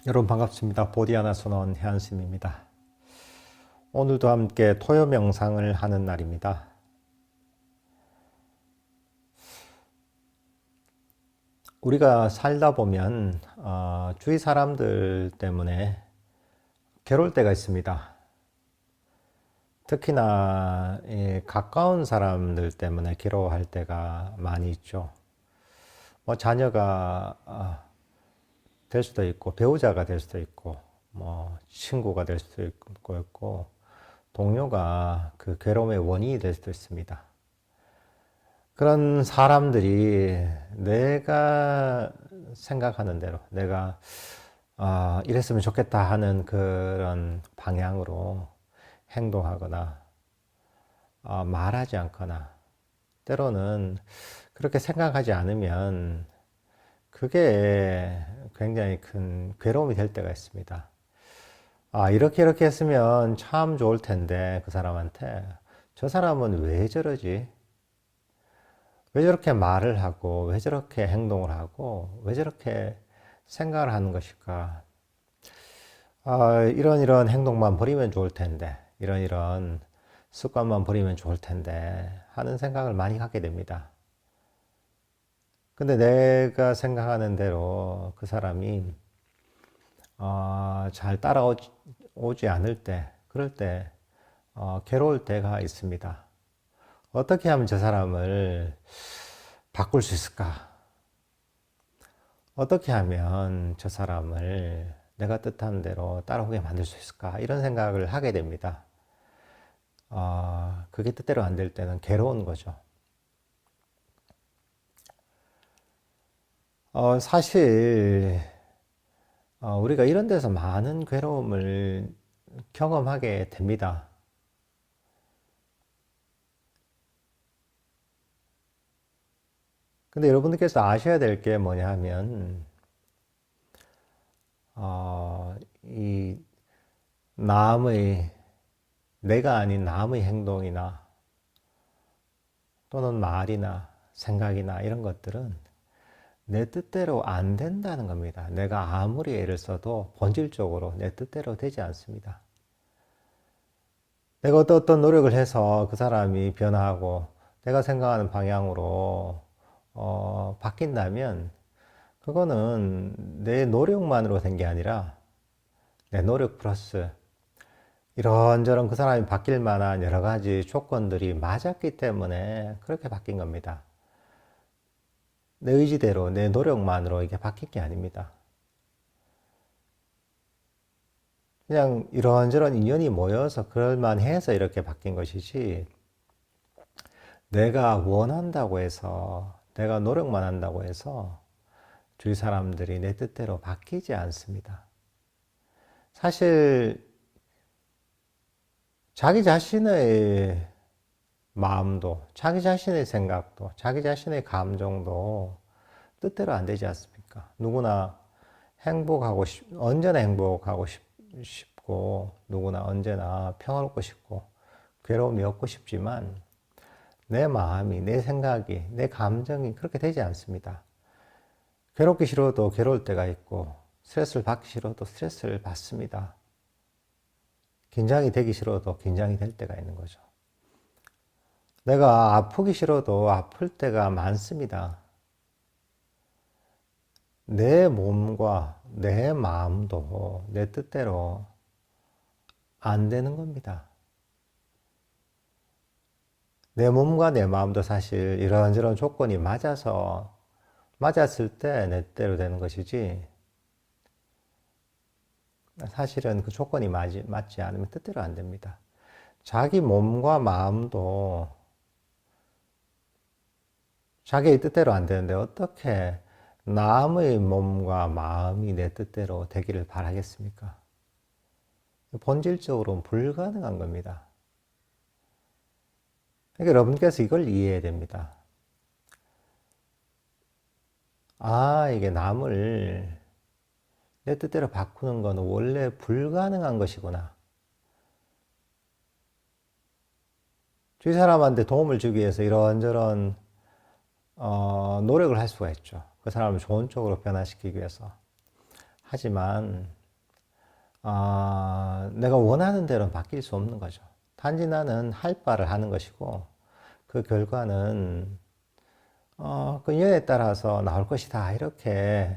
여러분 반갑습니다. 보디아나 선원 해안스님입니다. 오늘도 함께 토요 명상을 하는 날입니다. 우리가 살다 보면 주위 사람들 때문에 괴로울 때가 있습니다. 특히나 가까운 사람들 때문에 괴로워할 때가 많이 있죠. 자녀가 될 수도 있고, 배우자가 될 수도 있고, 친구가 될 수도 있고, 동료가 그 괴로움의 원인이 될 수도 있습니다. 그런 사람들이 내가 생각하는 대로, 내가 이랬으면 좋겠다 하는 그런 방향으로 행동하거나, 말하지 않거나, 때로는 그렇게 생각하지 않으면 그게 굉장히 큰 괴로움이 될 때가 있습니다. 이렇게 했으면 참 좋을 텐데, 그 사람한테. 저 사람은 왜 저러지? 왜 저렇게 말을 하고, 왜 저렇게 행동을 하고, 왜 저렇게 생각을 하는 것일까? 이런 행동만 버리면 좋을 텐데, 이런 습관만 버리면 좋을 텐데, 하는 생각을 많이 하게 됩니다. 근데 내가 생각하는 대로 그 사람이 잘 따라오지 않을 때, 그럴 때 괴로울 때가 있습니다. 어떻게 하면 저 사람을 바꿀 수 있을까? 어떻게 하면 저 사람을 내가 뜻하는 대로 따라오게 만들 수 있을까? 이런 생각을 하게 됩니다. 그게 뜻대로 안 될 때는 괴로운 거죠. 사실 우리가 이런 데서 많은 괴로움을 경험하게 됩니다. 근데 여러분들께서 아셔야 될 게 뭐냐 하면, 이 남의, 내가 아닌 남의 행동이나 또는 말이나 생각이나 이런 것들은 내 뜻대로 안 된다는 겁니다. 내가 아무리 애를 써도 본질적으로 내 뜻대로 되지 않습니다. 내가 어떤 노력을 해서 그 사람이 변화하고 내가 생각하는 방향으로 바뀐다면 그거는 내 노력만으로 된 게 아니라 내 노력 플러스 이런저런 그 사람이 바뀔 만한 여러 가지 조건들이 맞았기 때문에 그렇게 바뀐 겁니다. 내 의지대로 내 노력만으로 이게 바뀐 게 아닙니다. 그냥 이런저런 인연이 모여서 그럴만해서 이렇게 바뀐 것이지, 내가 원한다고 해서, 내가 노력만 한다고 해서 주위 사람들이 내 뜻대로 바뀌지 않습니다. 사실 자기 자신의 마음도, 자기 자신의 생각도, 자기 자신의 감정도 뜻대로 안 되지 않습니까? 누구나 언제나 행복하고 싶고, 누구나 언제나 평화롭고 싶고, 괴로움이 없고 싶지만, 내 마음이, 내 생각이, 내 감정이 그렇게 되지 않습니다. 괴롭기 싫어도 괴로울 때가 있고, 스트레스를 받기 싫어도 스트레스를 받습니다. 긴장이 되기 싫어도 긴장이 될 때가 있는 거죠. 내가 아프기 싫어도 아플 때가 많습니다. 내 몸과 내 마음도 내 뜻대로 안 되는 겁니다. 내 몸과 내 마음도 사실 이런저런 조건이 맞았을 때 내 뜻대로 되는 것이지, 사실은 그 조건이 맞지 않으면 뜻대로 안 됩니다. 자기 몸과 마음도 자기의 뜻대로 안 되는데 어떻게 남의 몸과 마음이 내 뜻대로 되기를 바라겠습니까? 본질적으로는 불가능한 겁니다. 그러니까 여러분께서 이걸 이해해야 됩니다. 이게 남을 내 뜻대로 바꾸는 건 원래 불가능한 것이구나. 주위 사람한테 도움을 주기 위해서 이런저런 노력을 할 수가 있죠. 그 사람을 좋은 쪽으로 변화시키기 위해서. 하지만 내가 원하는 대로는 바뀔 수 없는 거죠. 단지 나는 할 바를 하는 것이고 그 결과는 그 인연에 따라서 나올 것이다. 이렇게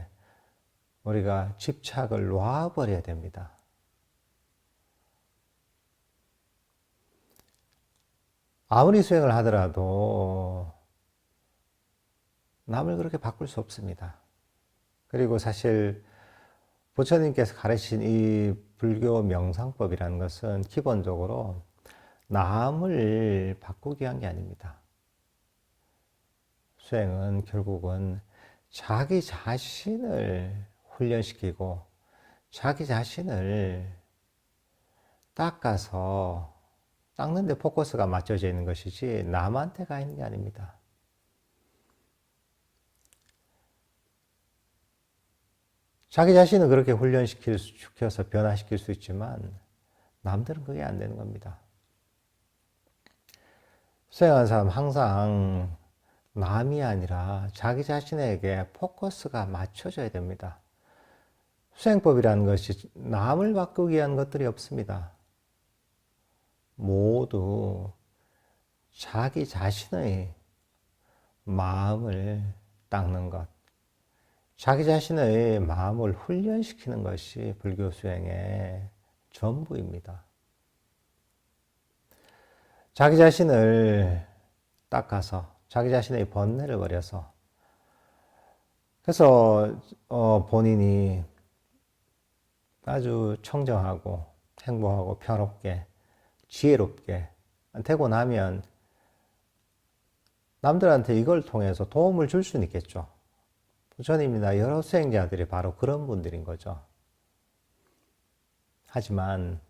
우리가 집착을 놓아버려야 됩니다. 아무리 수행을 하더라도 남을 그렇게 바꿀 수 없습니다. 그리고 사실 부처님께서 가르친 이 불교 명상법이라는 것은 기본적으로 남을 바꾸기 위한 게 아닙니다. 수행은 결국은 자기 자신을 훈련시키고 자기 자신을 닦아서 닦는 데 포커스가 맞춰져 있는 것이지 남한테 가 있는 게 아닙니다. 자기 자신은 그렇게 훈련시켜서 변화시킬 수 있지만 남들은 그게 안 되는 겁니다. 수행하는 사람 항상 남이 아니라 자기 자신에게 포커스가 맞춰져야 됩니다. 수행법이라는 것이 남을 바꾸기 위한 것들이 없습니다. 모두 자기 자신의 마음을 닦는 것, 자기 자신의 마음을 훈련시키는 것이 불교 수행의 전부입니다. 자기 자신을 닦아서 자기 자신의 번뇌를 버려서 그래서 본인이 아주 청정하고 행복하고 평화롭게 지혜롭게 되고 나면 남들한테 이걸 통해서 도움을 줄 수는 있겠죠. 부처님이나 여러 수행자들이 바로 그런 분들인 거죠. 하지만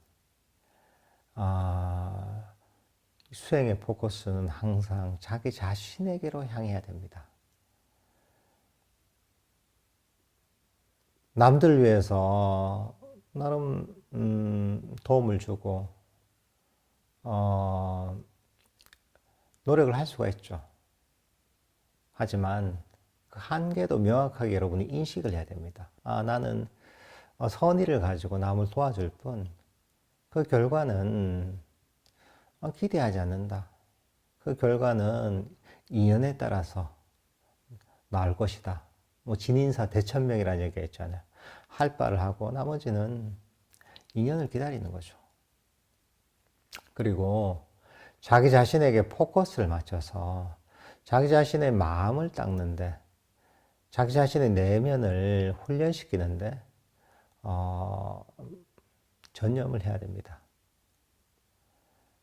수행의 포커스는 항상 자기 자신에게로 향해야 됩니다. 남들 위해서 나름 도움을 주고 노력을 할 수가 있죠. 하지만 그 한계도 명확하게 여러분이 인식을 해야 됩니다. 나는 선의를 가지고 남을 도와줄 뿐 그 결과는 기대하지 않는다. 그 결과는 인연에 따라서 나을 것이다. 뭐 진인사 대천명이라는 얘기가 있잖아요. 할 바를 하고 나머지는 인연을 기다리는 거죠. 그리고 자기 자신에게 포커스를 맞춰서 자기 자신의 마음을 닦는데 자기 자신의 내면을 훈련시키는데 전념을 해야 됩니다.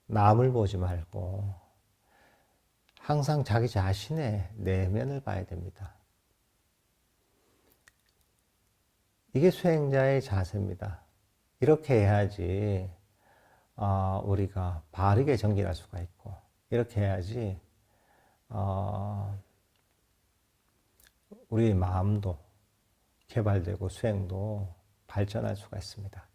남을 보지 말고 항상 자기 자신의 내면을 봐야 됩니다. 이게 수행자의 자세입니다. 이렇게 해야지 우리가 바르게 정진할 수가 있고 이렇게 해야지 우리의 마음도 개발되고 수행도 발전할 수가 있습니다.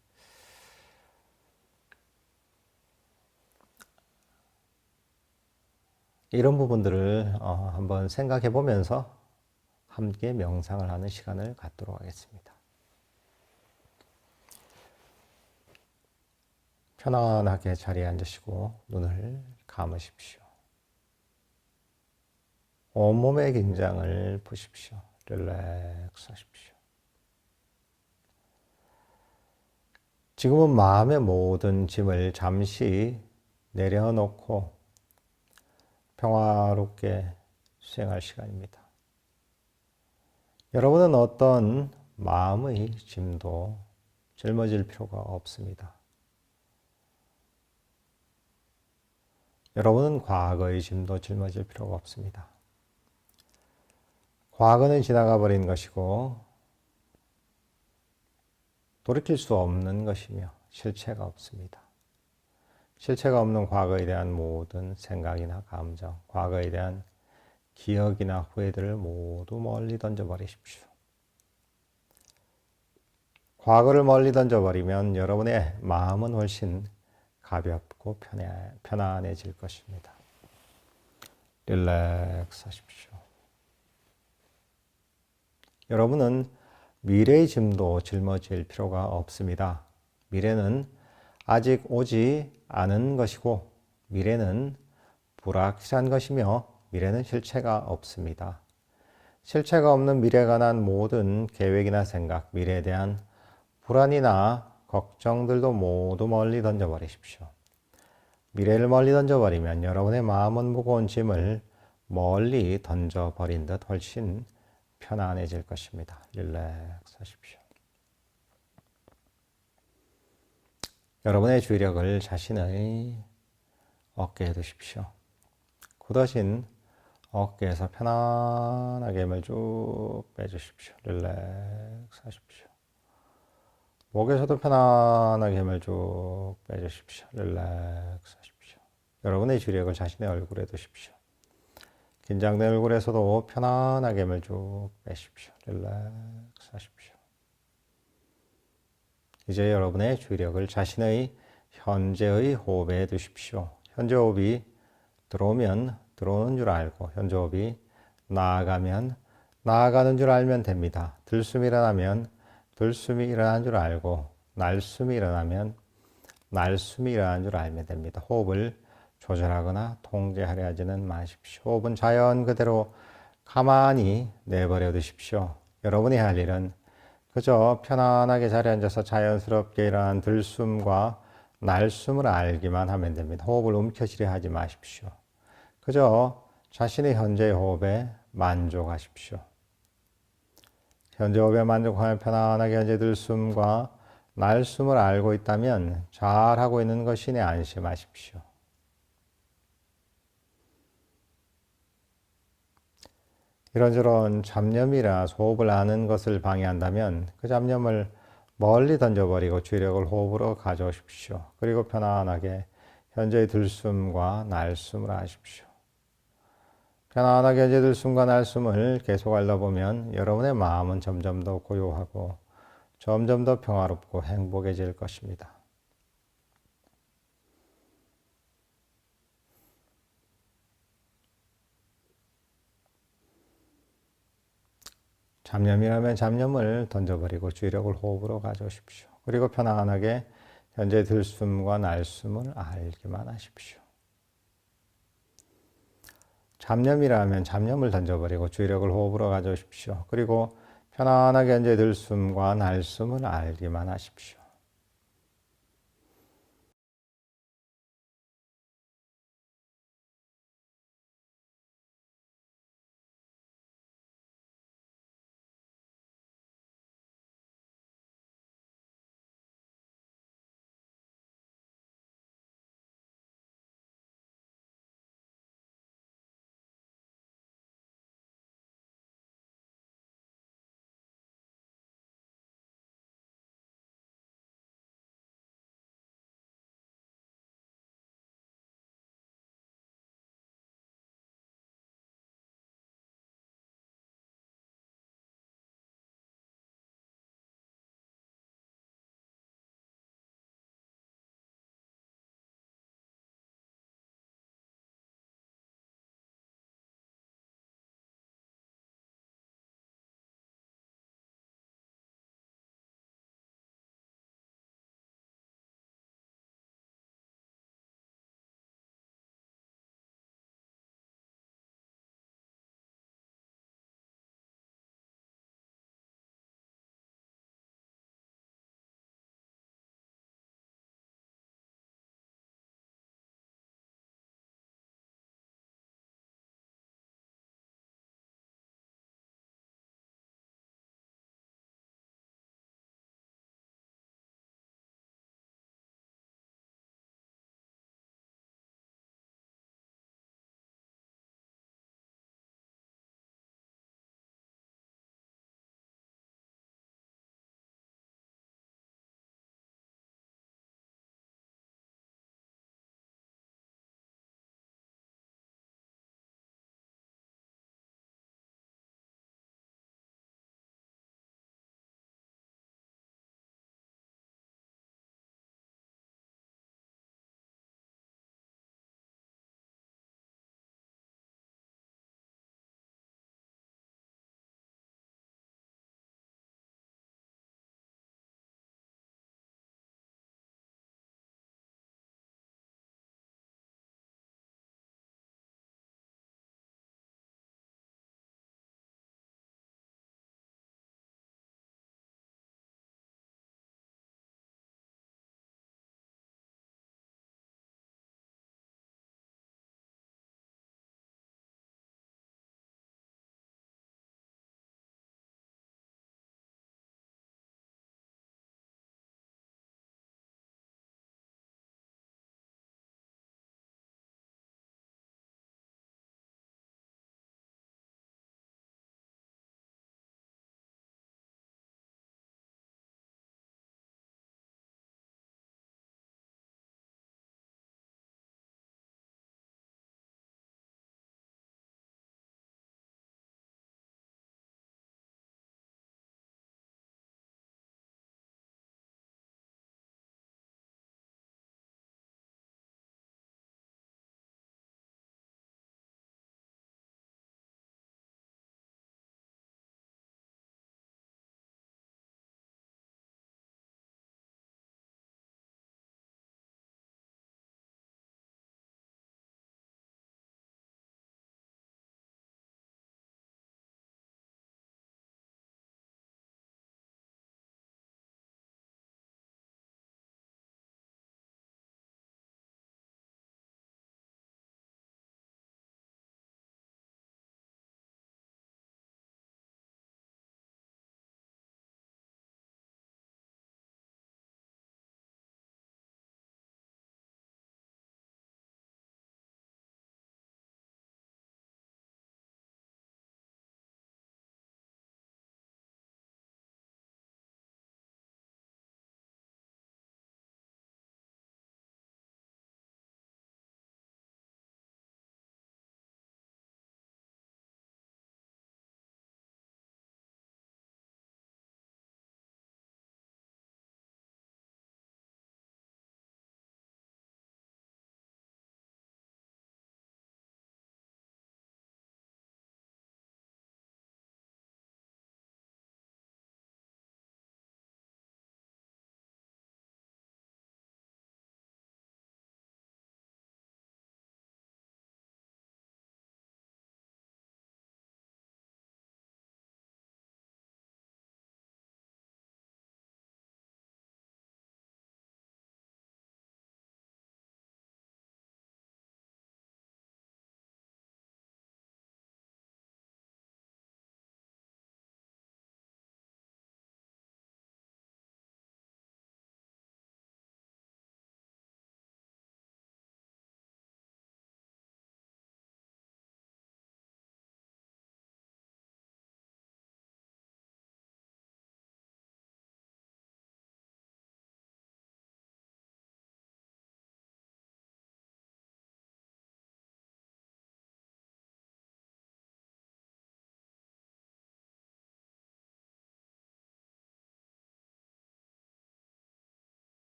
이런 부분들을 한번 생각해 보면서 함께 명상을 하는 시간을 갖도록 하겠습니다. 편안하게 자리에 앉으시고 눈을 감으십시오. 온몸의 긴장을 푸십시오. 릴렉스 하십시오. 지금은 마음의 모든 짐을 잠시 내려놓고 평화롭게 수행할 시간입니다. 여러분은 어떤 마음의 짐도 짊어질 필요가 없습니다. 여러분은 과거의 짐도 짊어질 필요가 없습니다. 과거는 지나가 버린 것이고 돌이킬 수 없는 것이며 실체가 없습니다. 실체가 없는 과거에 대한 모든 생각이나 감정, 과거에 대한 기억이나 후회들을 모두 멀리 던져버리십시오. 과거를 멀리 던져버리면 여러분의 마음은 훨씬 가볍고 편안해질 것입니다. 릴렉스 하십시오. 여러분은 미래의 짐도 짊어질 필요가 없습니다. 미래는 아직 오지 않은 것이고 미래는 불확실한 것이며 미래는 실체가 없습니다. 실체가 없는 미래에 관한 모든 계획이나 생각, 미래에 대한 불안이나 걱정들도 모두 멀리 던져버리십시오. 미래를 멀리 던져버리면 여러분의 마음은 무거운 짐을 멀리 던져버린 듯 훨씬 편안해질 것입니다. 릴렉스 하십시오. 여러분의 주의력을 자신의 어깨에 두십시오. 굳어진 어깨에서 편안하게 힘을 쭉 빼주십시오. 릴렉스 하십시오. 목에서도 편안하게 힘을 쭉 빼주십시오. 릴렉스 하십시오. 여러분의 주의력을 자신의 얼굴에 두십시오. 긴장된 얼굴에서도 편안하게 힘을 쭉 빼십시오. 릴렉스 하십시오. 이제 여러분의 주의력을 자신의 현재의 호흡에 두십시오. 현재 호흡이 들어오면 들어오는 줄 알고 현재 호흡이 나아가면 나아가는 줄 알면 됩니다. 들숨이 일어나면 들숨이 일어난 줄 알고 날숨이 일어나면 날숨이 일어난 줄 알면 됩니다. 호흡을 조절하거나 통제하려 하지는 마십시오. 호흡은 자연 그대로 가만히 내버려 두십시오. 여러분이 할 일은 그저 편안하게 자리에 앉아서 자연스럽게 일어난 들숨과 날숨을 알기만 하면 됩니다. 호흡을 움켜쥐려 하지 마십시오. 그저 자신의 현재의 호흡에 만족하십시오. 현재 호흡에 만족하며 편안하게 현재 들숨과 날숨을 알고 있다면 잘하고 있는 것이니 안심하십시오. 이런저런 잡념이라 호흡을 아는 것을 방해한다면 그 잡념을 멀리 던져버리고 주의력을 호흡으로 가져오십시오. 그리고 편안하게 현재의 들숨과 날숨을 하십시오. 편안하게 현재 들숨과 날숨을 계속 하다 보면 여러분의 마음은 점점 더 고요하고 점점 더 평화롭고 행복해질 것입니다. 잡념이라면 잡념을 던져버리고 주의력을 호흡으로 가져오십시오. 그리고 편안하게 현재 들숨과 날숨을 알기만 하십시오. 잡념이라면 잡념을 던져버리고 주의력을 호흡으로 가져오십시오. 그리고 편안하게 현재 들숨과 날숨을 알기만 하십시오.